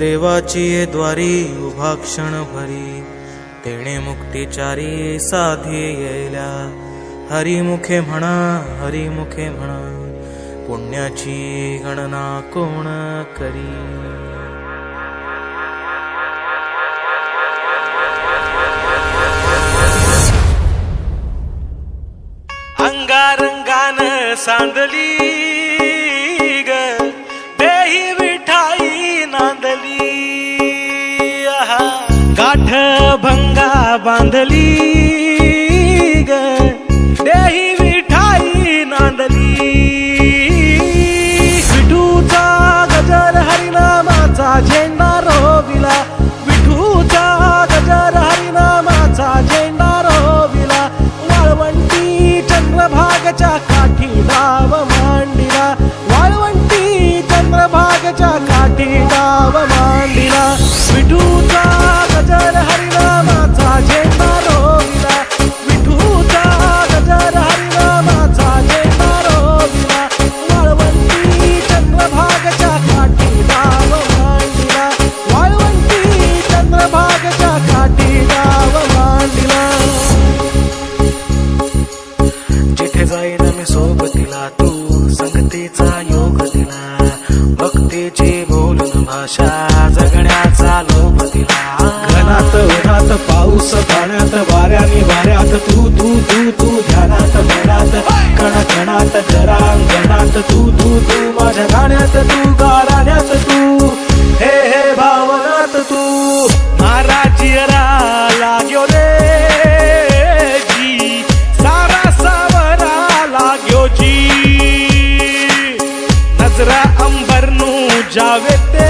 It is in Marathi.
देवाची ये द्वारी उभा क्षण भरी, तेणे मुक्तिचारी साधी येल्या. हरिमुखे म्हणा, हरिमुखे म्हणा, पुण्याची गणना कोण करी. अंगारंगान सांदली ग देही विठाई नांदली. गाठ भंगा बांधली ग देही विठाई नांदली. विठूचा गजर हरिनामाचा झेंडा रोविला. विठूचा गजर हरिनामाचा झेंडा रोविला. वाळवंटी चंद्रभागच्या काठी डाव मांडिला. वाळवंटी चंद्रभागच्या काठी डाव मांडिला. विठूचा गजर हरिनामाचा झेंडा रोविला. विठूचा गजर हरिनामाचा झेंडा रोविला. वाळवंटी चंद्रभागच्या काठी डाव मांडिला. वाळवंटी चंद्रभागच्या काठी डाव मांडिला. जिथे जाईन मी सोबतीला, तू संगतीचा योग दिला. भक्तीची बोलून भाषा जगण्याचा लोभ दिला. घनात उन्हात पाऊस पाण्यात वाऱ्याने वाऱ्यात तू तू तू तू ध्यानात मनात कण कणात जरांगणात तू तू तू माझ्या गाण्यात तू गाण्यात तू हे हे भावनात तू. महाराजियरा लाग्यो रे जी, सारा सावरा लाग्यो जी. नजरा अंबरनू जावे ते